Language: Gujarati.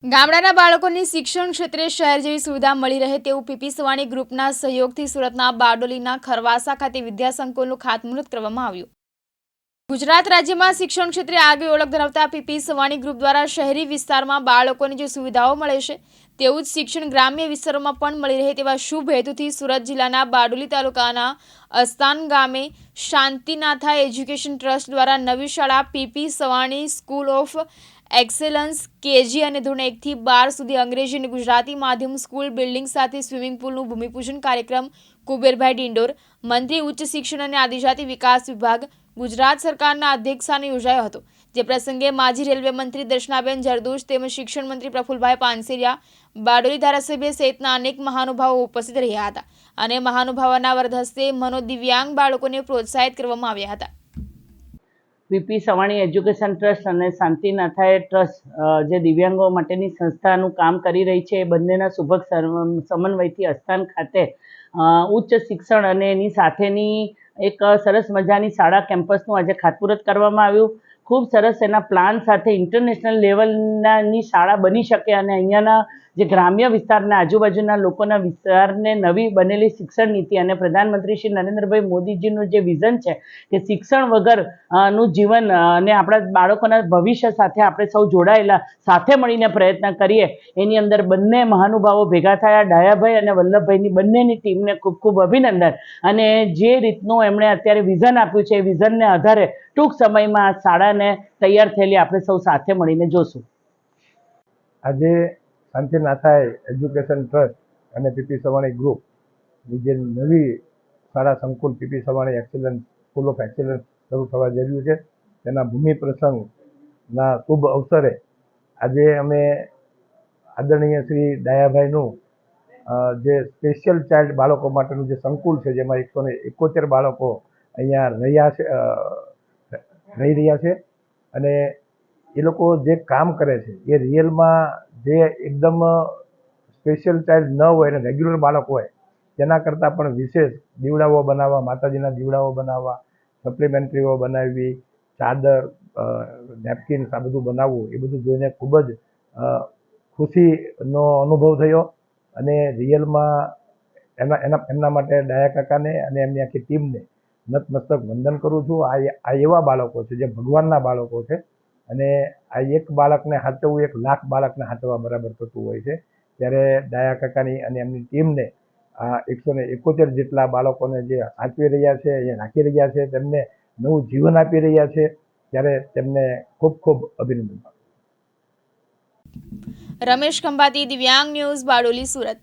ગામડાના બાળકોને શિક્ષણ ક્ષેત્રે શહેર જેવી સુવિધા મળી રહે તેવું પીપી સવાણી ગ્રુપના સહયોગથી સુરતના બારડોલીના ખરવાસા ખાતે વિદ્યાસંકુલનું ખાતમુહૂર્ત કરવામાં આવ્યું। ગુજરાત રાજ્યમાં શિક્ષણ ક્ષેત્રે આગવી ઓળખ ધરાવતા પીપી સવાણી ગ્રુપ દ્વારા શહેરી વિસ્તારમાં બાળકોને જે સુવિધાઓ મળે છે તેવું જ શિક્ષણ ગ્રામ્ય વિસ્તારોમાં પણ મળી રહે તેવા શુભ હેતુથી સુરત જિલ્લાના બારડોલી તાલુકાના અસ્તાન ગામે શાંતિનાથા એજ્યુકેશન ટ્રસ્ટ દ્વારા નવી શાળા PP Savani school of excellence KG અને ધોરણ 1 થી 12 સુધી અંગ્રેજી અને ગુજરાતી માધ્યમ સ્કૂલ બિલ્ડિંગ સાથે સ્વિમિંગ પુલનું ભૂમિપૂજન કાર્યક્રમ કુબેરભાઈ ડિંડોર મંત્રી ઉચ્ચ શિક્ષણ અને આદિજાતિ વિકાસ વિભાગ ગુજરાત સરકારના અધ્યક્ષસ્થાને યોજાયો હતો। જે પ્રસંગે માજી રેલવે મંત્રી દર્શનાબેન જરદોશ તેમજ શિક્ષણ મંત્રી પ્રફુલભાઈ પાનસેરિયા બારડોલી ધારાસભ્ય સહિતના અનેક મહાનુભાવો ઉપસ્થિત રહ્યા હતા અને મહાનુભાવોના વરદ હસ્તે મનોદિવ્યાંગ બાળકોને પ્રોત્સાહિત કરવામાં આવ્યા હતા। પીપી સવાણી એજ્યુકેશન ટ્રસ્ટ અને શાંતિનાથા ટ્રસ્ટ જે દિવ્યાંગો માટેની સંસ્થાનું કામ કરી રહી છે એ બંનેના સુભગ સમન્વયથી અસ્તાન ખાતે ઉચ્ચ શિક્ષણ અને એની સાથેની એક સરસ મજાની શાળા કેમ્પસનું આજે ખાતમુહૂર્ત કરવામાં આવ્યું। ખૂબ સરસ એના પ્લાન સાથે ઇન્ટરનેશનલ લેવલની શાળા બની શકે અને અહીંયાના જે ગ્રામ્ય વિસ્તારના આજુબાજુના લોકોના વિસ્તારને નવી બનેલી શિક્ષણ નીતિ અને પ્રધાનમંત્રી શ્રી નરેન્દ્રભાઈ મોદીજીનું જે વિઝન છે કે શિક્ષણ વગર નું જીવન અને આપણા બાળકોના ભવિષ્ય સાથે આપણે સૌ જોડાયેલા સાથે મળીને પ્રયત્ન કરીએ એની અંદર બંને મહાનુભાવો ભેગા થયા। ડાયાભાઈ અને વલ્લભભાઈની બંનેની ટીમને ખૂબ ખૂબ અભિનંદન અને જે રીતનું એમણે અત્યારે વિઝન આપ્યું છે એ વિઝનને આધારે ટૂંક સમયમાં આ શાળાને તૈયાર થયેલી આપણે સૌ સાથે મળીને જોશું। આજે શાંતિનાથા એજ્યુકેશન ટ્રસ્ટ અને પીપી સવાણી ગ્રુપની જે નવી શાળા સંકુલ PP Savani excellence school of excellence શરૂ થવા જઈ રહ્યું છે તેના ભૂમિ પ્રસંગના શુભ અવસરે આજે અમે આદરણીય શ્રી ડાયાભાઈનું જે સ્પેશિયલ ચાઇલ્ડ બાળકો માટેનું જે સંકુલ છે જેમાં 171 બાળકો અહીંયા રહી રહ્યા છે અને એ લોકો જે કામ કરે છે એ રિયલમાં જે એકદમ સ્પેશિયલ ચાઇલ્ડ ન હોય અને રેગ્યુલર બાળક હોય તેના કરતાં પણ વિશેષ દીવડાઓ બનાવવા, માતાજીના દીવડાઓ બનાવવા, સપ્લિમેન્ટરીઓ બનાવવી, ચાદર, નેપકિન્સ આ બધું બનાવવું એ બધું જોઈને ખૂબ જ ખુશીનો અનુભવ થયો અને રિયલમાં એમના માટે ડાયા કાકાને અને એમની આખી ટીમને નતમસ્તક વંદન કરું છું। આ એવા બાળકો છે જે ભગવાનના બાળકો છે અને આ એક બાળકને સાચવવું 1 લાખ બાળકને સાચવવા બરાબર થતું હોય છે। ત્યારે ડાયા કાકાની અને એમની ટીમને આ 171 જેટલા બાળકોને જે સાચવી રહ્યા છે, અહીંયા રાખી રહ્યા છે, તેમને નવું જીવન આપી રહ્યા છે ત્યારે તેમને ખૂબ ખૂબ અભિનંદન। રમેશ ખંભાતી, દિવ્યાંગ ન્યૂઝ, બારડોલી, સુરત।